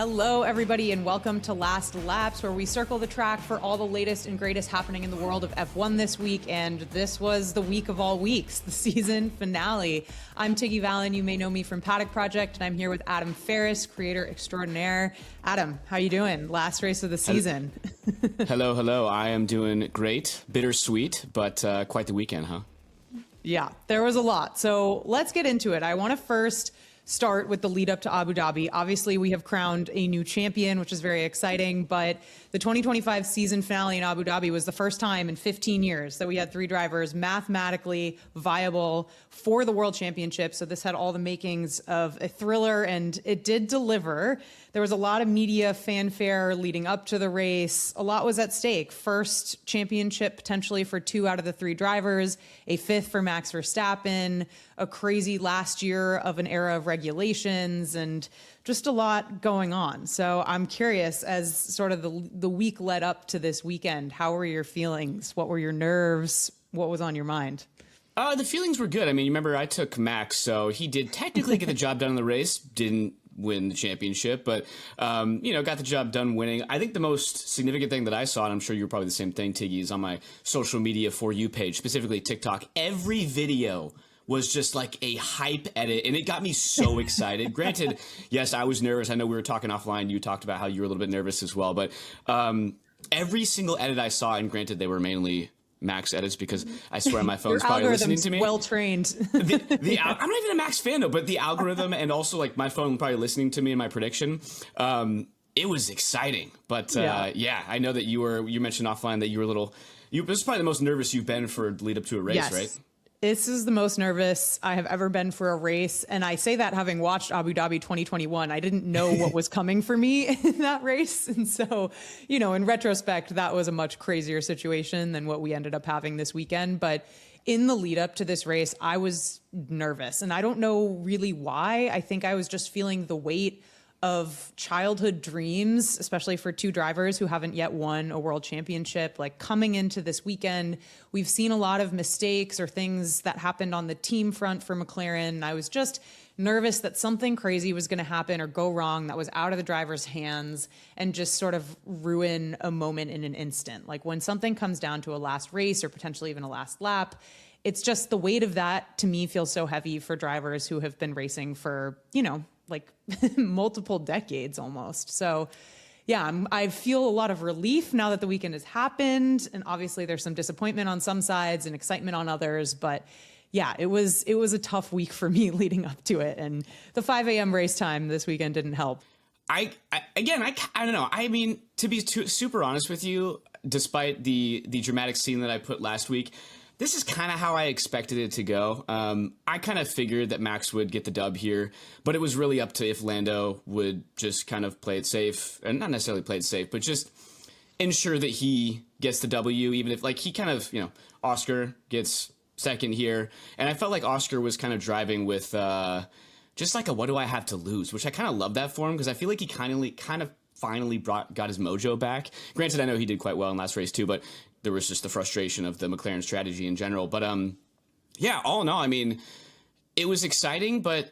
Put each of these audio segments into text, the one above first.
Hello, everybody, and welcome to Last Laps, where we circle the track for all the latest and greatest happening in the world of F1 this week. And this was the week of all weeks, the season finale. I'm Tiggy Vallon. You may know me from Paddock Project, and I'm here with Adam Ferris, creator extraordinaire. Adam, how you doing? Last race of the season. Hello. I am doing great. Bittersweet, but quite the weekend, huh? Yeah, there was a lot. So let's get into it. I want to first start with the lead up to Abu Dhabi. Obviously, we have crowned a new champion, which is very exciting, but the 2025 season finale in Abu Dhabi was the first time in 15 years that we had three drivers mathematically viable for the World Championship. So this had all the makings of a thriller, and it did deliver. There was a lot of media fanfare leading up to the race. A lot was at stake. First championship potentially for two out of the three drivers, a fifth for Max Verstappen, a crazy last year of an era of regulations, and just a lot going on. So I'm curious, as sort of the week led up to this weekend, how were your feelings? What were your nerves? What was on your mind? The feelings were good. I mean, you remember I took Max, so he did technically get the job done in the race. Didn't win the championship, but, got the job done winning. I think the most significant thing that I saw, and I'm sure you're probably the same thing, Tiggy, is on my social media For You page, specifically TikTok. Every video was just like a hype edit, and it got me so excited. Granted, yes, I was nervous. I know we were talking offline. You talked about how you were a little bit nervous as well, but every single edit I saw, and granted, they were mainly Max edits because I swear my phone's probably listening to me. Well trained. I'm not even a Max fan though, but the algorithm and also like my phone probably listening to me in my prediction. It was exciting, but I know that you mentioned offline that you were a little. This is probably the most nervous you've been for lead up to a race, Yes. Right? This is the most nervous I have ever been for a race. And I say that having watched Abu Dhabi 2021. I didn't know what was coming for me in that race. And so, in retrospect, that was a much crazier situation than what we ended up having this weekend. But in the lead up to this race, I was nervous. And I don't know really why. I think I was just feeling the weight of childhood dreams, especially for two drivers who haven't yet won a world championship. Like coming into this weekend, we've seen a lot of mistakes or things that happened on the team front for McLaren. I was just nervous that something crazy was going to happen or go wrong that was out of the driver's hands and just sort of ruin a moment in an instant. Like when something comes down to a last race or potentially even a last lap, it's just the weight of that to me feels so heavy for drivers who have been racing for, like multiple decades almost. So yeah, I feel a lot of relief now that the weekend has happened. And obviously there's some disappointment on some sides and excitement on others, but yeah, it was a tough week for me leading up to it. And the 5 a.m. race time this weekend didn't help. I don't know. I mean, to be super honest with you, despite the dramatic scene that I put last week, this is kind of how I expected it to go. I kind of figured that Max would get the dub here, but it was really up to if Lando would just kind of play it safe, and not necessarily play it safe, but just ensure that he gets the W, even if like he kind of, Oscar gets second here. And I felt like Oscar was kind of driving with just like a what do I have to lose, which I kind of love that for him because I feel like he kind of finally got his mojo back. Granted, I know he did quite well in last race too, but there was just the frustration of the McLaren strategy in general. But all in all, I mean, it was exciting. But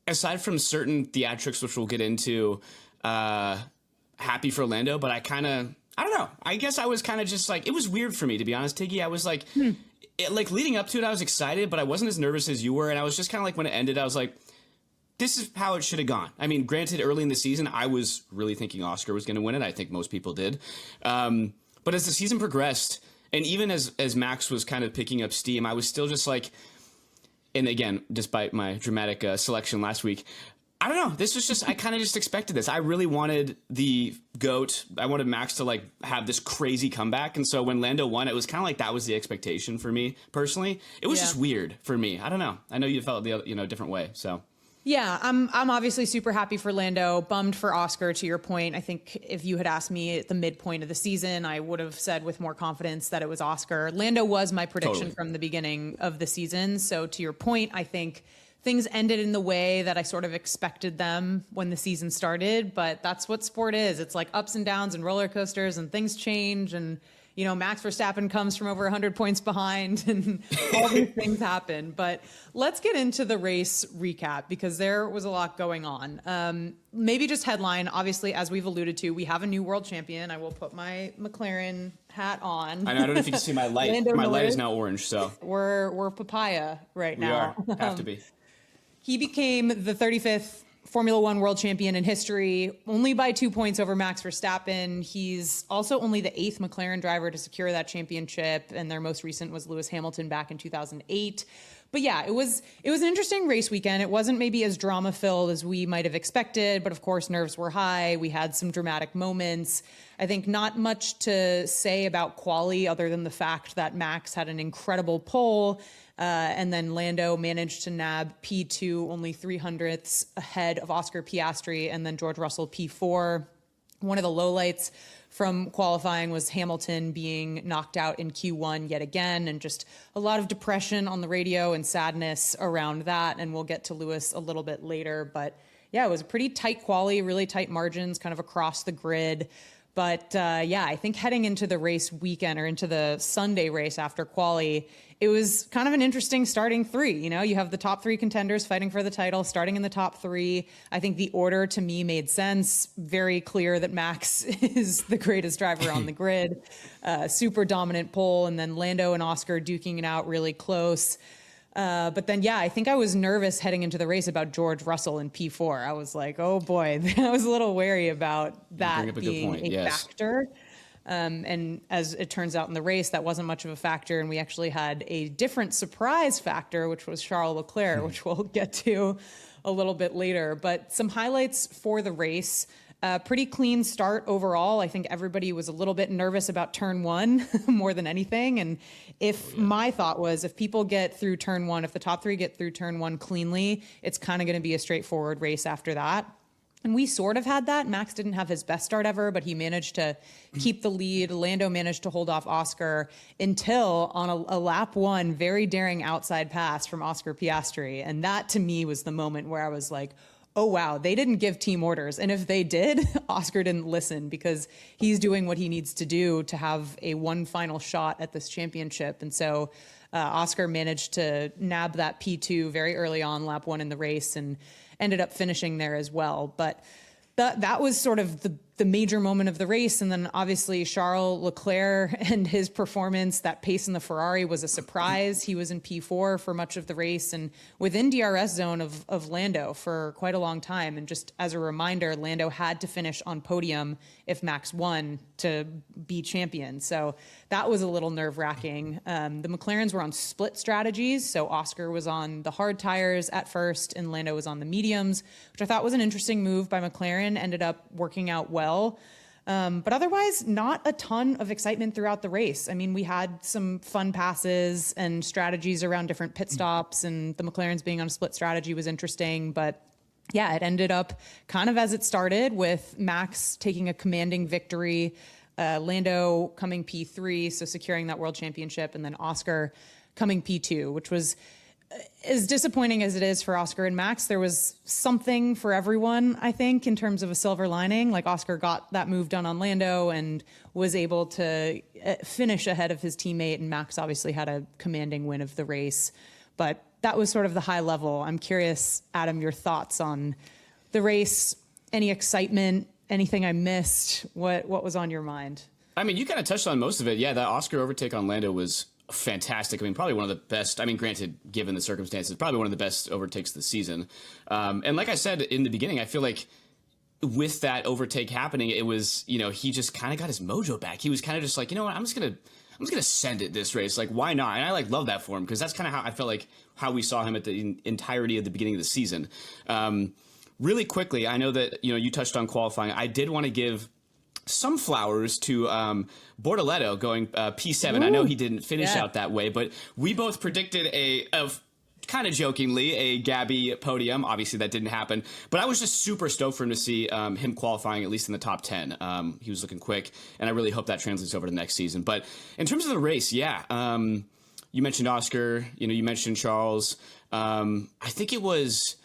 aside from certain theatrics, which we'll get into, happy for Lando. But I don't know. I guess I was kind of just like, it was weird for me, to be honest, Tiggy. I was like, leading up to it, I was excited, but I wasn't as nervous as you were. And I was just kind of like, when it ended, I was like, this is how it should have gone. I mean, granted, early in the season, I was really thinking Oscar was going to win it. I think most people did. But as the season progressed, and even as Max was kind of picking up steam, I was still just like, and again, despite my dramatic selection last week, I don't know. This was just, I kind of just expected this. I really wanted the GOAT. I wanted Max to like have this crazy comeback. And so when Lando won, it was kind of like that was the expectation for me personally. It was just weird for me. I don't know. I know you felt the different way. So. Yeah, I'm obviously super happy for Lando, bummed for Oscar, to your point. I think if you had asked me at the midpoint of the season, I would have said with more confidence that it was Oscar. Lando was my prediction from the beginning of the season. So to your point, I think things ended in the way that I sort of expected them when the season started, but that's what sport is. It's like ups and downs and roller coasters and things change and Max Verstappen comes from over 100 points behind and all these things happen. But let's get into the race recap because there was a lot going on. Maybe just headline. Obviously, as we've alluded to, we have a new world champion. I will put my McLaren hat on. I don't know if you can see my light. Lando My light Norris. is now orange, so We're Papaya right we now. are. Have to be. He became the 35th Formula One world champion in history, only by 2 points over Max Verstappen. He's also only the 8th McLaren driver to secure that championship, and their most recent was Lewis Hamilton back in 2008. But yeah, it was an interesting race weekend. It wasn't maybe as drama-filled as we might have expected, but of course nerves were high. We had some dramatic moments. I think not much to say about quali other than the fact that Max had an incredible pole, and then Lando managed to nab P2 only 300ths ahead of Oscar Piastri, and then George Russell P4. One of the lowlights from qualifying was Hamilton being knocked out in Q1 yet again, and just a lot of depression on the radio and sadness around that. And we'll get to Lewis a little bit later. But yeah, it was a pretty tight quali, really tight margins kind of across the grid. But yeah, I think heading into the race weekend or into the Sunday race after quali, it was kind of an interesting starting three. You have the top three contenders fighting for the title, starting in the top three. I think the order to me made sense. Very clear that Max is the greatest driver on the grid. Super dominant pole, and then Lando and Oscar duking it out really close. But then, yeah, I think I was nervous heading into the race about George Russell in P4. I was like, oh boy, I was a little wary about that being a factor. And as it turns out in the race, that wasn't much of a factor. And we actually had a different surprise factor, which was Charles Leclerc, which we'll get to a little bit later. But some highlights for the race. Pretty clean start overall. I think everybody was a little bit nervous about turn one more than anything. And my thought was if people get through turn one, if the top three get through turn one cleanly, it's kind of going to be a straightforward race after that. And we sort of had that. Max didn't have his best start ever, but he managed to keep the lead. Lando managed to hold off Oscar until on a lap one, very daring outside pass from Oscar Piastri. And that to me was the moment where I was like, oh, wow, they didn't give team orders. And if they did, Oscar didn't listen because he's doing what he needs to do to have a one final shot at this championship. And so Oscar managed to nab that P2 very early on, lap one in the race, and ended up finishing there as well. But that was sort of the major moment of the race. And then obviously Charles Leclerc and his performance, that pace in the Ferrari was a surprise. He was in P4 for much of the race and within DRS zone of Lando for quite a long time. And just as a reminder, Lando had to finish on podium if Max won to be champion. So that was a little nerve-wracking. The McLarens were on split strategies. So Oscar was on the hard tires at first and Lando was on the mediums, which I thought was an interesting move by McLaren, ended up working out well. But otherwise, not a ton of excitement throughout the race. I mean, we had some fun passes and strategies around different pit stops, and the McLarens being on a split strategy was interesting. But yeah, it ended up kind of as it started, with Max taking a commanding victory, Lando coming P3, so securing that world championship, and then Oscar coming P2, which was as disappointing as it is for Oscar and Max. There was something for everyone, I think, in terms of a silver lining. Like Oscar got that move done on Lando and was able to finish ahead of his teammate, and Max obviously had a commanding win of the race. But that was sort of the high level. I'm curious, Adam, your thoughts on the race, any excitement, anything I missed, what was on your mind? I mean, you kind of touched on most of it. Yeah, that Oscar overtake on Lando was fantastic. I mean, probably one of the best. I mean, granted, given the circumstances, probably one of the best overtakes of the season. And like I said in the beginning, I feel like with that overtake happening, it was, he just kind of got his mojo back. He was kind of just like, you know what, I'm just gonna send it this race. Like, why not? And I love that for him, because that's kind of how I felt like how we saw him at the entirety of the beginning of the season. Really quickly, I know that you touched on qualifying. I did want to give some flowers to Bortoleto going P7. Ooh, I know he didn't finish out that way, but we both predicted kind of jokingly a Gabby podium. Obviously that didn't happen, but I was just super stoked for him to see him qualifying at least in the top 10. He was looking quick, and I really hope that translates over to next season. But in terms of the race, you mentioned Oscar, you mentioned Charles. I think it was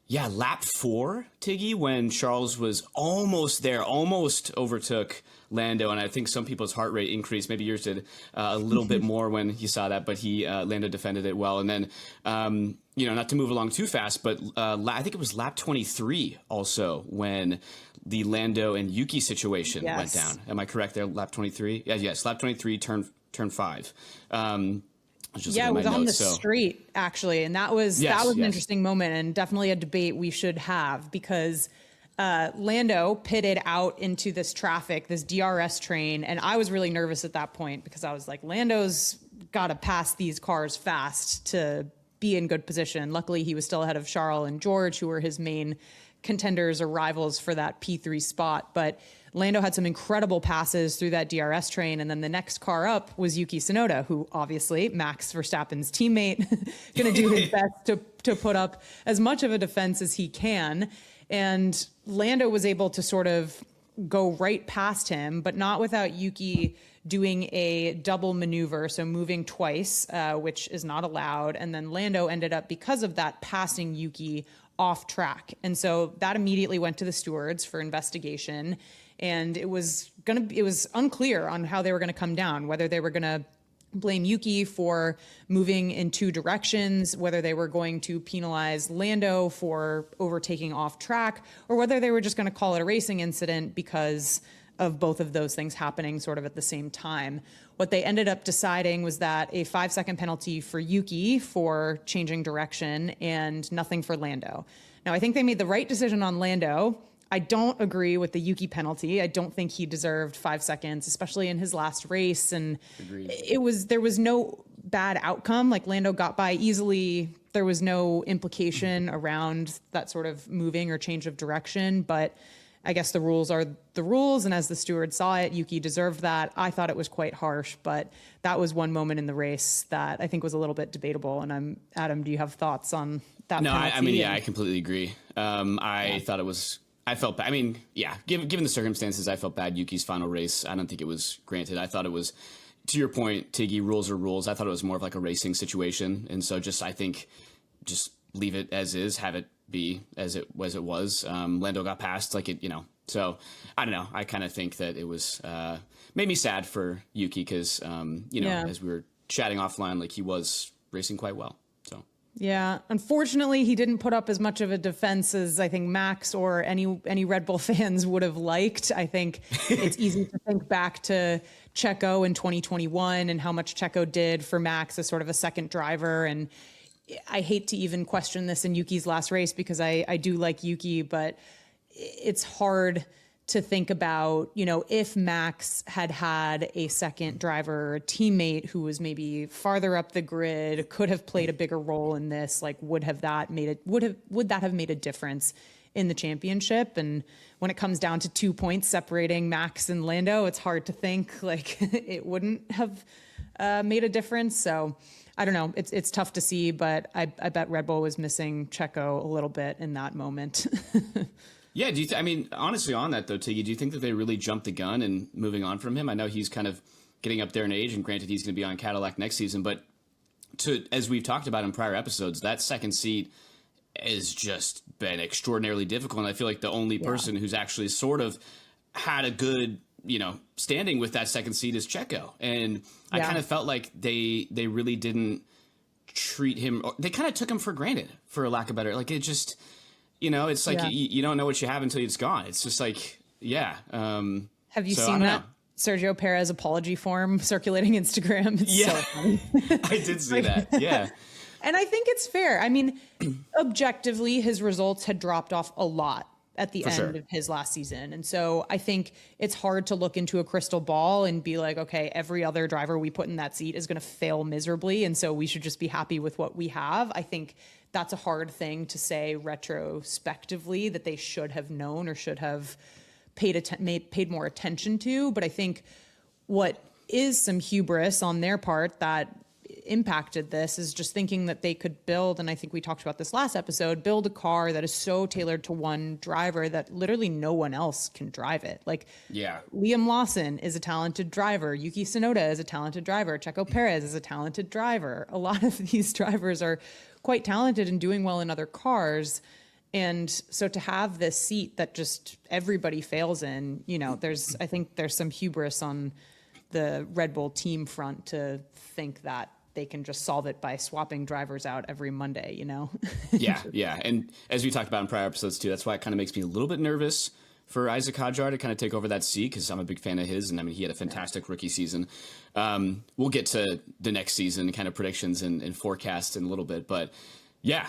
Yeah, lap 4, Tiggy, when Charles was almost there, almost overtook Lando, and I think some people's heart rate increased. Maybe yours did a little bit more when he saw that, but Lando defended it well. And then, not to move along too fast, but I think it was lap 23 also when the Lando and Yuki situation went down. Am I correct there? Lap 23? Yes, lap 23, turn 5. It was on the street, actually. And that was an interesting moment and definitely a debate we should have, because Lando pitted out into this traffic, this DRS train. And I was really nervous at that point because I was like, Lando's got to pass these cars fast to be in good position. Luckily, he was still ahead of Charles and George, who were his main contenders or rivals for that P3 spot. But Lando had some incredible passes through that DRS train. And then the next car up was Yuki Tsunoda, who obviously Max Verstappen's teammate, going to do his best to put up as much of a defense as he can. And Lando was able to sort of go right past him, but not without Yuki doing a double maneuver, so moving twice, which is not allowed. And then Lando ended up, because of that, passing Yuki off track. And so that immediately went to the stewards for investigation. And it was unclear on how they were going to come down, whether they were going to blame Yuki for moving in two directions, whether they were going to penalize Lando for overtaking off track, or whether they were just going to call it a racing incident because of both of those things happening sort of at the same time. What they ended up deciding was that a 5-second penalty for Yuki for changing direction and nothing for Lando. Now, I think they made the right decision on Lando. I don't agree with the Yuki penalty. I don't think he deserved 5 seconds, especially in his last race. And there was no bad outcome. Like, Lando got by easily. There was no implication around that sort of moving or change of direction. But I guess the rules are the rules. And as the steward saw it, Yuki deserved that. I thought it was quite harsh, but that was one moment in the race that I think was a little bit debatable. And Adam, do you have thoughts on that? No, penalty? I completely agree. Thought it was, I felt bad. I mean, yeah, given the circumstances, I felt bad. Yuki's final race, I don't think it was granted. I thought it was, to your point, Tiggy, rules are rules. I thought it was more of like a racing situation. And so I think just leave it as is, have it be as it was. Lando got passed, so I don't know. I kind of think that it was made me sad for Yuki because as we were chatting offline, like, he was racing quite well. So yeah, unfortunately, he didn't put up as much of a defense as I think Max or any Red Bull fans would have liked. I think it's easy to think back to Checo in 2021 and how much Checo did for Max as sort of a second driver. And I hate to even question this in Yuki's last race because I do like Yuki, but it's hard to think about, if Max had a second driver or a teammate who was maybe farther up the grid, could have played a bigger role in this, like, would that have made a difference in the championship? And when it comes down to 2 points separating Max and Lando, it's hard to think like it wouldn't have made a difference. So I don't know. It's tough to see, but I bet Red Bull was missing Checo a little bit in that moment. Yeah, honestly, on that though, Tiggy, do you think that they really jumped the gun and moving on from him? I know he's kind of getting up there in age, and granted, he's going to be on Cadillac next season, but as we've talked about in prior episodes, that second seat has just been extraordinarily difficult. And I feel like the only person who's actually sort of had a good, standing with that second seat is Checo. And I kind of felt like they really didn't treat him, they kind of took him for granted, for a lack of better, like, it just, it's like you don't know what you have until it's gone. It's just like, have you seen that Sergio Perez apology form circulating Instagram? It's so funny. I did see that. Yeah. And I think it's fair. I mean, objectively, his results had dropped off a lot at the end of his last season. And so I think it's hard to look into a crystal ball and be like, okay, every other driver we put in that seat is going to fail miserably, and so we should just be happy with what we have. I think that's a hard thing to say retrospectively, that they should have known or should have paid more attention to. But I think what is some hubris on their part that impacted this is just thinking that they could build, and I think we talked about this last episode, build a car that is so tailored to one driver that literally no one else can drive it. Like, Liam Lawson is a talented driver. Yuki Tsunoda is a talented driver. Checo Perez is a talented driver. A lot of these drivers are quite talented and doing well in other cars. And so to have this seat that just everybody fails in, I think there's some hubris on the Red Bull team front to think that they can just solve it by swapping drivers out every Monday, Yeah. And as we talked about in prior episodes too, that's why it kind of makes me a little bit nervous for Isaac Hadjar to kind of take over that seat, because I'm a big fan of his. And I mean, he had a fantastic rookie season. We'll get to the next season kind of predictions and forecasts in a little bit. But yeah.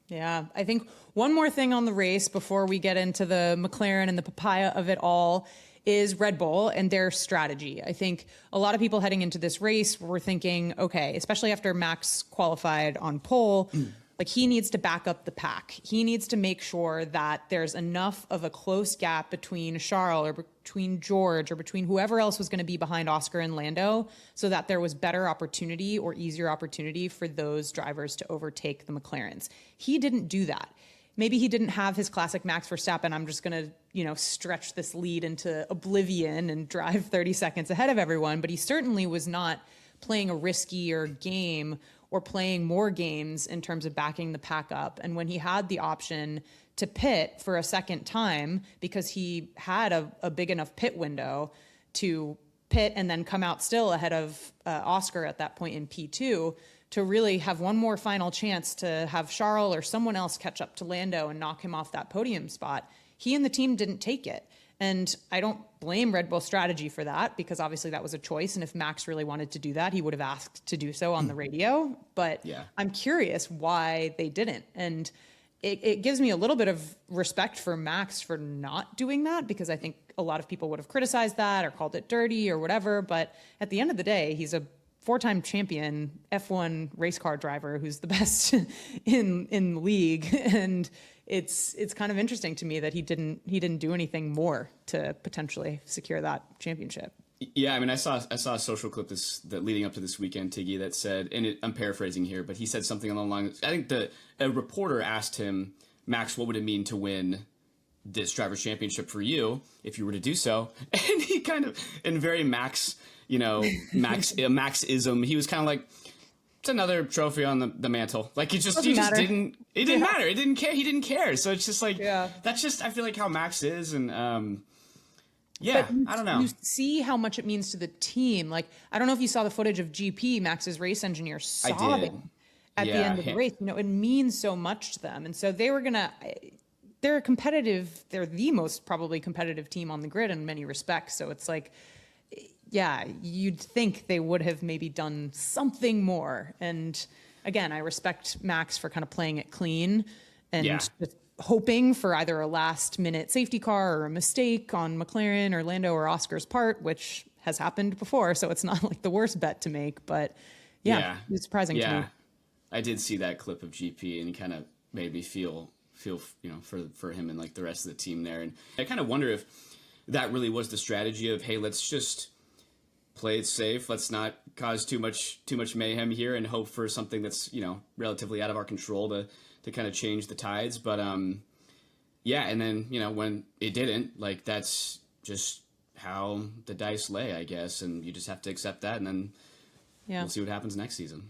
Yeah, I think one more thing on the race before we get into the McLaren and the papaya of it all is Red Bull and their strategy. I think a lot of people heading into this race were thinking, okay, especially after Max qualified on pole, like he needs to back up the pack. He needs to make sure that there's enough of a close gap between Charles or between George or between whoever else was going to be behind Oscar and Lando, so that there was better opportunity or easier opportunity for those drivers to overtake the McLarens. He didn't do that. Maybe he didn't have his classic Max Verstappen, I'm just going to, stretch this lead into oblivion and drive 30 seconds ahead of everyone, but he certainly was not playing a riskier game or playing more games in terms of backing the pack up. And when he had the option to pit for a second time, because he had a big enough pit window to pit and then come out still ahead of Oscar at that point in P2, to really have one more final chance to have Charles or someone else catch up to Lando and knock him off that podium spot, he and the team didn't take it. And I don't blame Red Bull strategy for that, because obviously that was a choice. And if Max really wanted to do that, he would have asked to do so on the radio. But yeah. I'm curious why they didn't. And it gives me a little bit of respect for Max for not doing that, because I think a lot of people would have criticized that or called it dirty or whatever. But at the end of the day, he's a 4-time champion F1 race car driver who's the best in the league. And it's kind of interesting to me that he didn't do anything more to potentially secure that championship. Yeah, I mean, I saw a social clip that leading up to this weekend, Tiggy, that said, and I'm paraphrasing here, but he said something along the lines. I think a reporter asked him, Max, what would it mean to win this driver's championship for you if you were to do so? And he kind of, in very Maxism, he was kind of like, it's another trophy on the mantle. Like he didn't matter. It didn't care. He didn't care. So it's just like, that's just, I feel like how Max is. And, I don't know. You see how much it means to the team. Like, I don't know if you saw the footage of GP, Max's race engineer, sobbing at the end of the race. It means so much to them. And so they're the most probably competitive team on the grid in many respects. So it's like, yeah, you'd think they would have maybe done something more. And again, I respect Max for kind of playing it clean and just hoping for either a last minute safety car or a mistake on McLaren or Lando or Oscar's part, which has happened before. So it's not like the worst bet to make, but it was surprising to me. I did see that clip of GP and it kind of made me feel, for him and like the rest of the team there. And I kind of wonder if that really was the strategy of, hey, let's just play it safe. Let's not cause too much mayhem here and hope for something that's, relatively out of our control to kind of change the tides. But, and then, when it didn't, like, that's just how the dice lay, I guess. And you just have to accept that. And then we'll see what happens next season.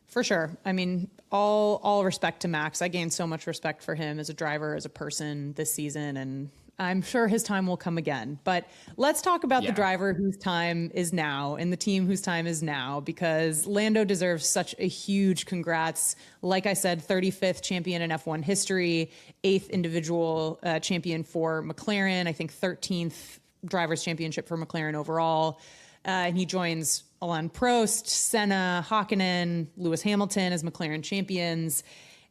For sure. I mean, all respect to Max. I gained so much respect for him as a driver, as a person this season, and I'm sure his time will come again. But let's talk about the driver whose time is now and the team whose time is now, because Lando deserves such a huge congrats. Like I said, 35th champion in F1 history, 8th individual champion for McLaren, I think 13th drivers championship for McLaren overall. And he joins Alain Prost, Senna, Hakkinen, Lewis Hamilton as McLaren champions.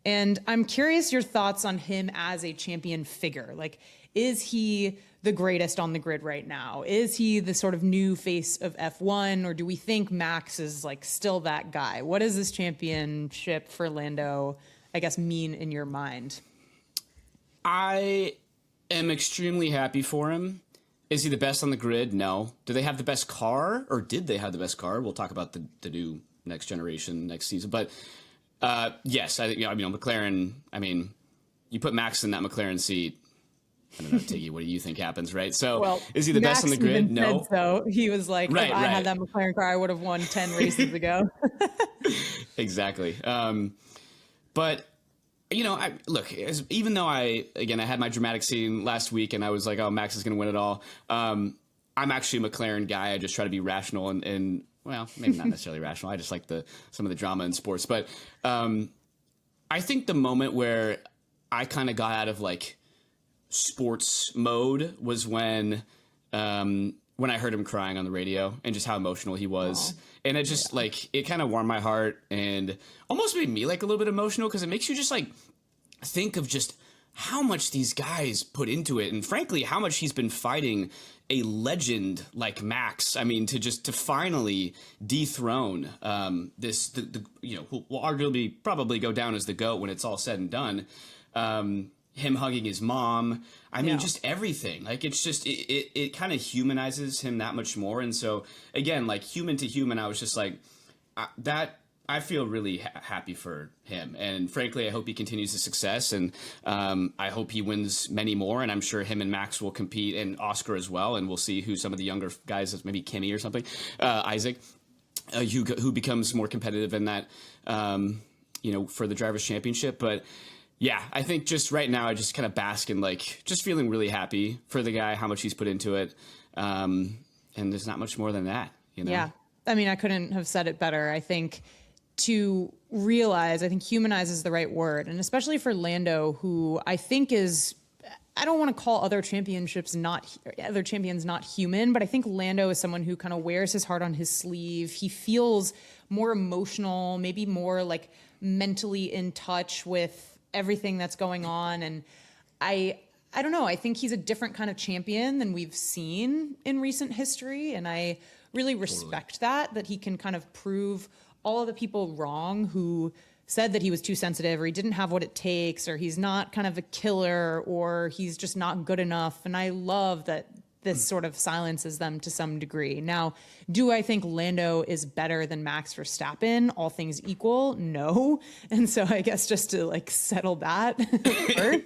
And I'm curious your thoughts on him as a champion figure. Like, is he the greatest on the grid right now? Is he the sort of new face of F1, or do we think Max is like still that guy? What does this championship for Lando, I guess, mean in your mind? I am extremely happy for him. Is he the best on the grid? No. Do they have the best car, or did they have the best car? We'll talk about the new next generation next season. But yes, I think McLaren. I mean, you put Max in that McLaren seat. I don't know, Tiggy, what do you think happens, right? So is he the best on the grid? No. So he was like, if I had that McLaren car, I would have won 10 races ago. Exactly. But even though I had my dramatic scene last week and I was like, oh, Max is going to win it all. I'm actually a McLaren guy. I just try to be rational and well, maybe not necessarily rational. I just like some of the drama in sports. But I think the moment where I kind of got out of like sports mode was when I heard him crying on the radio and just how emotional he was. Aww. And it just it kind of warmed my heart and almost made me like a little bit emotional because it makes you just like think of just how much these guys put into it. And frankly, how much he's been fighting a legend like Max. I mean, to finally dethrone who will arguably probably go down as the GOAT when it's all said and done. Him hugging his mom. I mean, just everything. Like, it's just, it kind of humanizes him that much more. And so, again, like, human to human, I was just like, I feel really happy for him. And frankly, I hope he continues his success. And I hope he wins many more. And I'm sure him and Max will compete, and Oscar as well. And we'll see who some of the younger guys, maybe Kimmy or something, Isaac, who becomes more competitive in that, for the Drivers' Championship. But yeah, I think just right now I just kind of bask in like just feeling really happy for the guy, how much he's put into it. And there's not much more than that, Yeah. I mean, I couldn't have said it better. I think to realize, I think humanize is the right word. And especially for Lando, who I think is, I don't want to call other champions not human, but I think Lando is someone who kind of wears his heart on his sleeve. He feels more emotional, maybe more like mentally in touch with everything that's going on. And I don't know, I think he's a different kind of champion than we've seen in recent history. And I really respect that he can kind of prove all of the people wrong who said that he was too sensitive or he didn't have what it takes or he's not kind of a killer or he's just not good enough. And I love that this sort of silences them to some degree. Now, do I think Lando is better than Max Verstappen, all things equal? No. And so I guess just to like settle that first,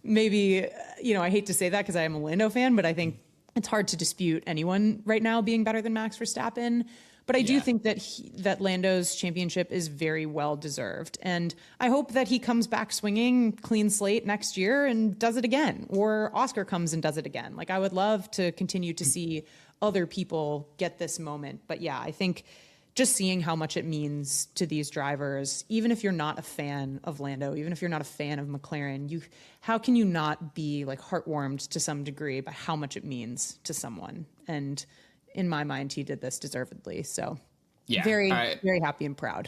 maybe, I hate to say that because I am a Lando fan, but I think it's hard to dispute anyone right now being better than Max Verstappen. But I do think that Lando's championship is very well deserved. And I hope that he comes back swinging clean slate next year and does it again, or Oscar comes and does it again. Like, I would love to continue to see other people get this moment. But yeah, I think just seeing how much it means to these drivers, even if you're not a fan of Lando, even if you're not a fan of McLaren, how can you not be like heartwarmed to some degree by how much it means to someone? And in my mind, he did this deservedly. So very happy and proud.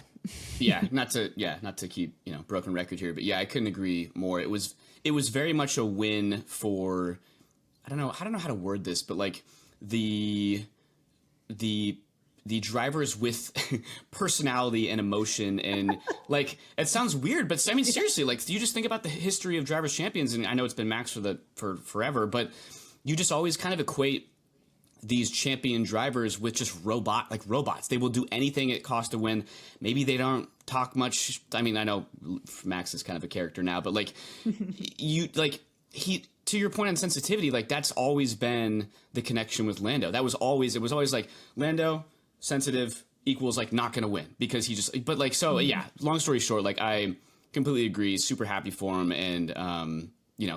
Not to keep, broken record here, but yeah, I couldn't agree more. It was very much a win for, I don't know how to word this, but like the drivers with personality and emotion and like, it sounds weird, but I mean, seriously, like you just think about the history of Drivers' Champions, and I know it's been Max for forever, but you just always kind of equate these champion drivers with just robots. They will do anything it costs to win. Maybe they don't talk much. I mean, I know Max is kind of a character now, but like to your point on sensitivity, like that's always been the connection with Lando. It was always like Lando sensitive equals like not going to win because he just, but like, so yeah, long story short, like I completely agree. Super happy for him. And,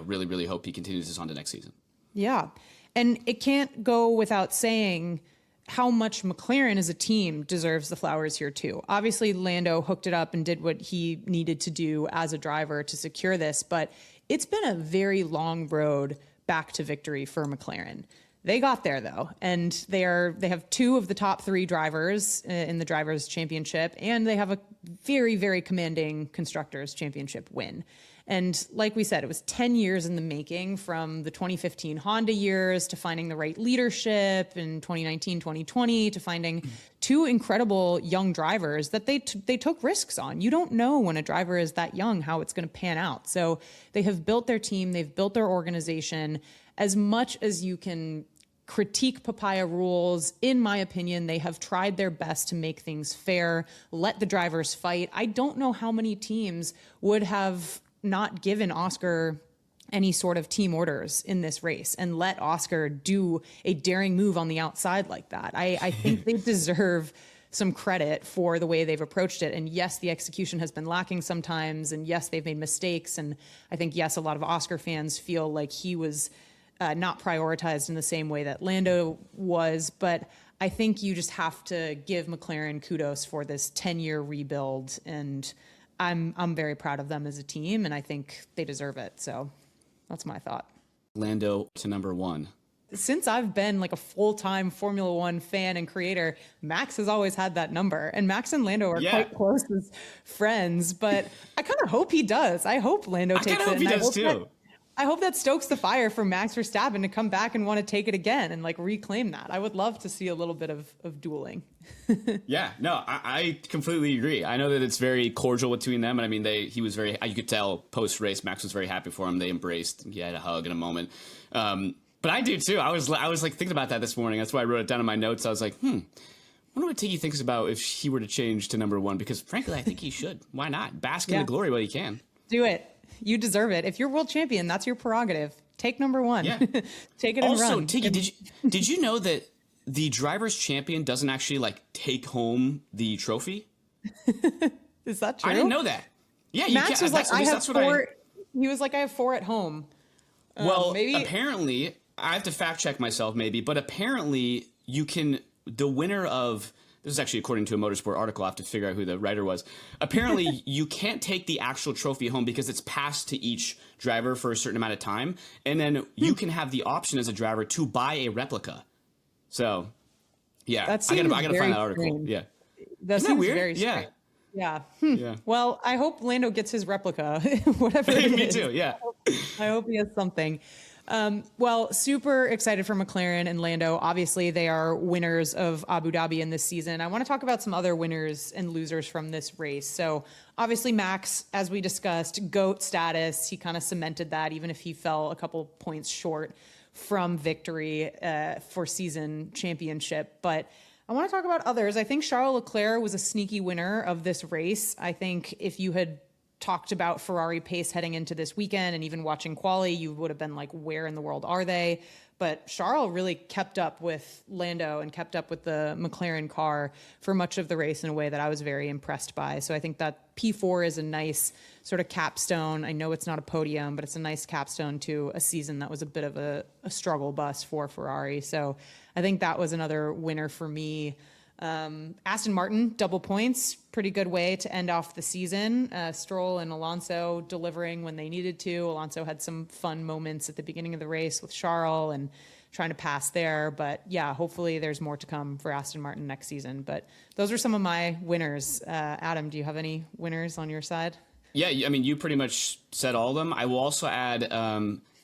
really, really hope he continues this on to next season. Yeah. And it can't go without saying how much McLaren as a team deserves the flowers here too. Obviously, Lando hooked it up and did what he needed to do as a driver to secure this, but it's been a very long road back to victory for McLaren. They got there though, and they have two of the top three drivers in the Drivers' Championship, and they have a very, very commanding Constructors' Championship win. And like we said, it was 10 years in the making, from the 2015 Honda years to finding the right leadership in 2019, 2020, to finding two incredible young drivers that they took risks on. You don't know when a driver is that young how it's going to pan out. So they have built their team, they've built their organization. As much as you can critique Papaya rules, in my opinion, they have tried their best to make things fair, let the drivers fight. I don't know how many teams would have not given Oscar any sort of team orders in this race and let Oscar do a daring move on the outside like that. I think they deserve some credit for the way they've approached it. And yes, the execution has been lacking sometimes. And yes, they've made mistakes. And I think, yes, a lot of Oscar fans feel like he was not prioritized in the same way that Lando was. But I think you just have to give McLaren kudos for this 10-year rebuild. And I'm very proud of them as a team. And I think they deserve it. So that's my thought. Lando to number one. Since I've been like a full-time Formula One fan and creator, Max has always had that number. And Max and Lando are quite close as friends, but I kind of hope he does. I hope Lando takes it. I kind of hope he does too. I hope that stokes the fire for Max Verstappen to come back and want to take it again and like reclaim that. I would love to see a little bit of dueling. Yeah, no, I completely agree. I know that it's very cordial between them. And I mean, he was very, you could tell post-race, Max was very happy for him. They embraced, he had a hug in a moment. But I do too. I was like thinking about that this morning. That's why I wrote it down in my notes. I was like, I wonder what Tiggy thinks about if he were to change to number one, because frankly, I think he should. Why not? Bask in the glory while he can. Do it. You deserve it. If you're world champion, that's your prerogative. Take number one. Yeah. Take it and run. Also, Tiggy, did you know that the driver's champion doesn't actually like take home the trophy? Is that true? I didn't know that. Yeah, Max was like, I have four. He was like, I have four at home. Well, maybe apparently, I have to fact check myself maybe, but apparently the winner of, this is actually according to a Motorsport article, I have to figure out who the writer was. Apparently, you can't take the actual trophy home because it's passed to each driver for a certain amount of time. And then you can have the option as a driver to buy a replica. So, yeah, I gotta find that article. Strange. Yeah. Isn't that weird? Very strange. Yeah. Yeah. Well, I hope Lando gets his replica, whatever it is. Me too, yeah. I hope he has something. Well, super excited for McLaren and Lando. Obviously, they are winners of Abu Dhabi in this season. I want to talk about some other winners and losers from this race. So obviously, Max, as we discussed, GOAT status. He kind of cemented that, even if he fell a couple points short from victory for season championship. But I want to talk about others. I think Charles Leclerc was a sneaky winner of this race. I think if you had talked about Ferrari pace heading into this weekend and even watching quali, you would have been like, where in the world are they? But Charles really kept up with Lando and kept up with the McLaren car for much of the race in a way that I was very impressed by. So I think that P4 is a nice sort of capstone. I know it's not a podium, but it's a nice capstone to a season that was a bit of a struggle bus for Ferrari. So I think that was another winner for me. Aston Martin, double points, pretty good way to end off the season. Stroll and Alonso delivering when they needed to. Alonso had some fun moments at the beginning of the race with Charles and trying to pass there. But yeah, hopefully there's more to come for Aston Martin next season. But those are some of my winners. Adam, do you have any winners on your side? Yeah, I mean, you pretty much said all of them. I will also add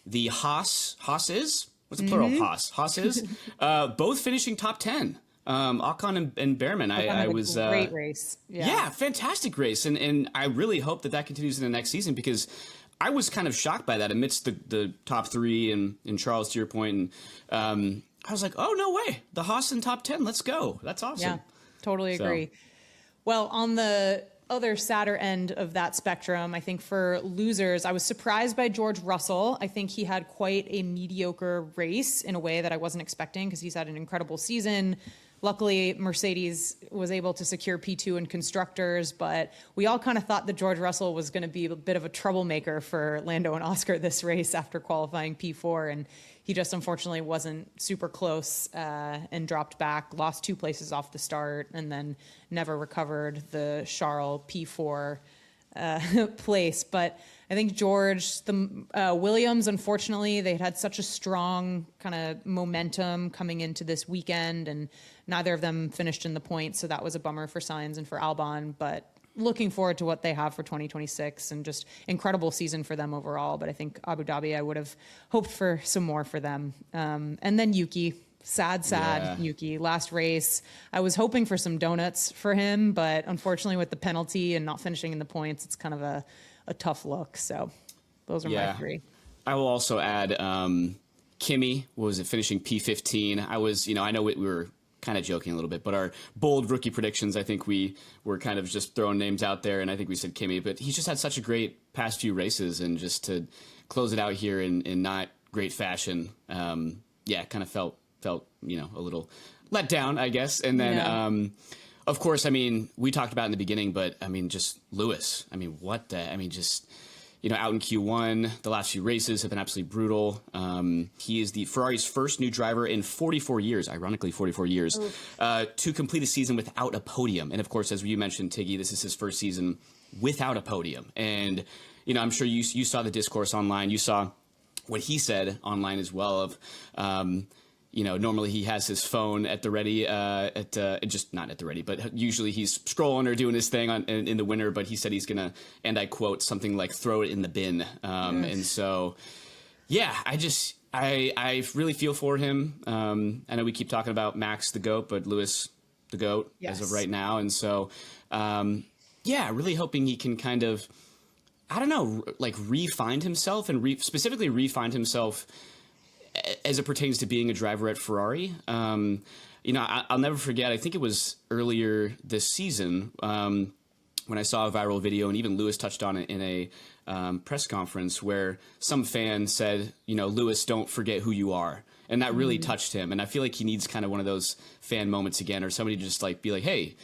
the Haas's. What's the plural of Haas? Haas's. Both finishing top 10. Ocon and Behrman, I was great race. Yeah, fantastic race, and I really hope that continues in the next season, because I was kind of shocked by that amidst the top three and Charles, to your point, and I was like, oh no way, the Haas in top 10, let's go, that's awesome. Yeah, totally agree. Well, on the other sadder end of that spectrum, I think for losers, I was surprised by George Russell. I think he had quite a mediocre race in a way that I wasn't expecting, because he's had an incredible season. Luckily, Mercedes was able to secure P2 in constructors, but we all kind of thought that George Russell was going to be a bit of a troublemaker for Lando and Oscar this race after qualifying P4, and he just unfortunately wasn't super close and dropped back, lost 2 places off the start, and then never recovered the Charles P4 place. But I think George, the Williams, unfortunately, they had such a strong kind of momentum coming into this weekend, and neither of them finished in the points, so that was a bummer for Sainz and for Albon. But looking forward to what they have for 2026, and just incredible season for them overall. But I think Abu Dhabi, I would have hoped for some more for them. And then Yuki. Sad Yuki. Last race, I was hoping for some donuts for him, but unfortunately with the penalty and not finishing in the points, it's kind of a tough look. So those are my 3. I will also add Kimi, finishing P15. I know we were kind of joking a little bit, but our bold rookie predictions, I think we were kind of just throwing names out there, and I think we said Kimi, but he's just had such a great past few races, and just to close it out here in not great fashion, kind of felt a little let down, I guess. And then of course, I mean, we talked about it in the beginning, but I mean, just Lewis. I mean, just, out in Q1, the last few races have been absolutely brutal. He is the Ferrari's first new driver in 44 years, ironically 44 years, to complete a season without a podium. And of course, as you mentioned, Tiggy, this is his first season without a podium. And, I'm sure you saw the discourse online. You saw what he said online as well of, normally he has his phone at the ready, just not at the ready, but usually he's scrolling or doing his thing in the winter. But he said he's gonna, and I quote, something like throw it in the bin. And so, yeah, I really feel for him. I know we keep talking about Max the GOAT, but Lewis the GOAT as of right now. And so, really hoping he can kind of, I don't know, like re-find himself and specifically re-find himself as it pertains to being a driver at Ferrari. I'll never forget, I think it was earlier this season when I saw a viral video, and even Lewis touched on it in a press conference where some fan said, Lewis, don't forget who you are. And that really touched him. And I feel like he needs kind of one of those fan moments again, or somebody to just like be like, hey,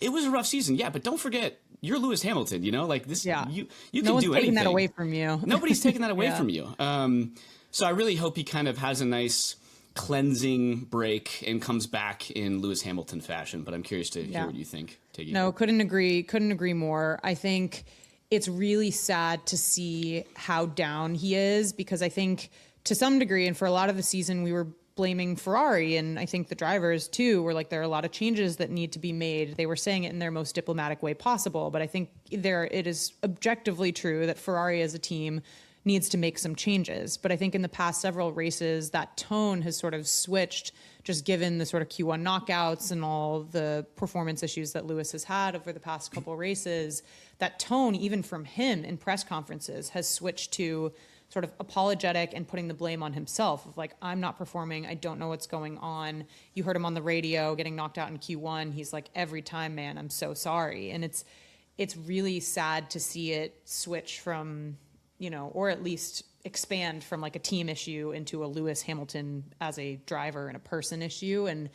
it was a rough season. Yeah, but don't forget, you're Lewis Hamilton, like this, you can do anything. No one's taking that away from you. Nobody's taking that away from you. So I really hope he kind of has a nice cleansing break and comes back in Lewis Hamilton fashion. But I'm curious to hear what you think, Tiggy. No, couldn't agree more. I think it's really sad to see how down he is, because I think to some degree, and for a lot of the season, we were blaming Ferrari, and I think the drivers too were like, there are a lot of changes that need to be made. They were saying it in their most diplomatic way possible, but I think it is objectively true that Ferrari as a team needs to make some changes. But I think in the past several races, that tone has sort of switched, just given the sort of Q1 knockouts and all the performance issues that Lewis has had over the past couple races. That tone, even from him in press conferences, has switched to sort of apologetic and putting the blame on himself of like, I'm not performing. I don't know what's going on. You heard him on the radio getting knocked out in Q1. He's like, every time, man, I'm so sorry. And it's really sad to see it switch from, or at least expand from like a team issue into a Lewis Hamilton as a driver and a person issue. And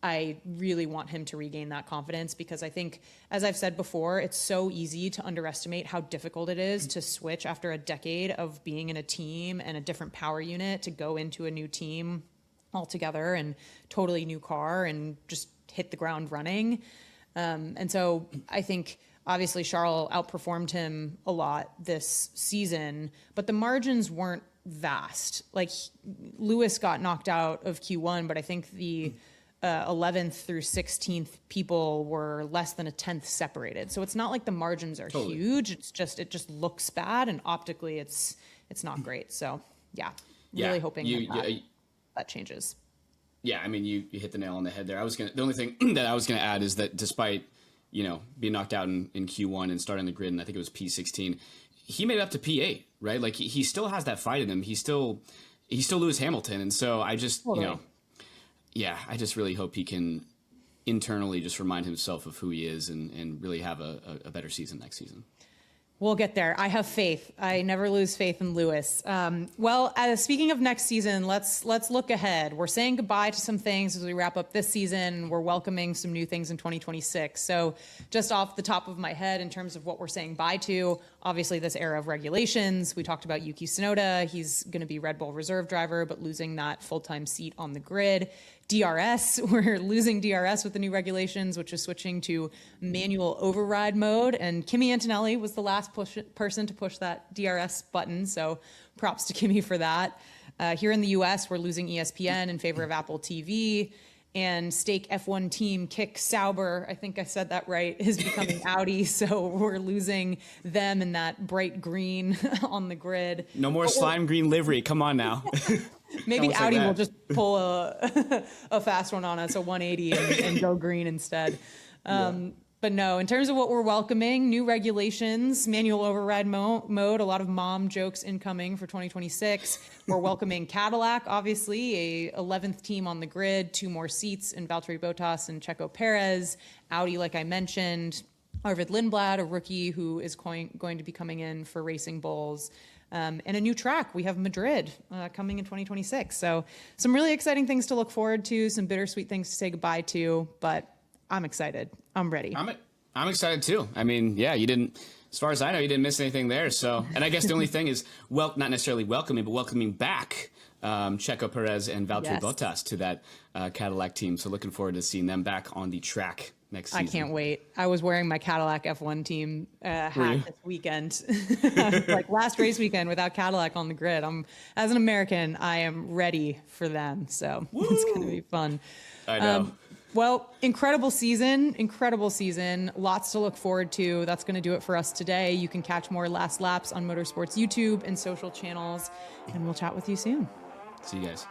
I really want him to regain that confidence, because I think, as I've said before, it's so easy to underestimate how difficult it is to switch after a decade of being in a team and a different power unit to go into a new team altogether and totally new car and just hit the ground running. And so I think obviously Charles outperformed him a lot this season, but the margins weren't vast. Like Lewis got knocked out of Q1, but I think the 11th through 16th people were less than a tenth separated. So it's not like the margins are huge. It just looks bad, and optically it's not great. So really hoping that changes. Yeah, I mean, you hit the nail on the head there. The only thing that I was gonna add is that despite being knocked out in Q1 and starting the grid, and I think it was P16, he made it up to P8, right? Like he still has that fight in him. He's still Lewis Hamilton, and so I just I just really hope he can internally just remind himself of who he is and really have a better season next season. We'll get there. I have faith. I never lose faith in Lewis. Speaking of next season, let's look ahead. We're saying goodbye to some things as we wrap up this season. We're welcoming some new things in 2026. So just off the top of my head, in terms of what we're saying bye to, obviously this era of regulations. We talked about Yuki Tsunoda. He's going to be Red Bull reserve driver, but losing that full-time seat on the grid. DRS, we're losing DRS with the new regulations, which is switching to manual override mode. And Kimi Antonelli was the last person to push that DRS button. So props to Kimi for that. Here in the US, we're losing ESPN in favor of Apple TV. And stake F1 team Kick Sauber, I think I said that right, is becoming Audi. So we're losing them in that bright green on the grid. No more slime green livery. Come on now. Maybe Audi will just pull a fast one on us, a 180, and go green instead. But no, in terms of what we're welcoming, new regulations, manual override mode, a lot of mom jokes incoming for 2026. We're welcoming Cadillac, obviously, a 11th team on the grid, 2 more seats in Valtteri Bottas and Checo Perez. Audi, like I mentioned, Arvid Lindblad, a rookie who is going to be coming in for Racing Bulls. And a new track. We have Madrid coming in 2026. So some really exciting things to look forward to, some bittersweet things to say goodbye to. But I'm excited. I'm ready. I'm excited too. I mean, yeah, you didn't, as far as I know, you didn't miss anything there. So, and I guess the only thing is, well, not necessarily welcoming, but welcoming back Checo Perez and Valtteri Bottas to that Cadillac team. So looking forward to seeing them back on the track next season. I can't wait. I was wearing my Cadillac F1 team hat this weekend, like last race weekend without Cadillac on the grid. As an American, I am ready for them. So it's going to be fun. I know. Well, incredible season. Lots to look forward to. That's going to do it for us today. You can catch more Last Laps on Motorsport's YouTube and social channels, and we'll chat with you soon. See you guys.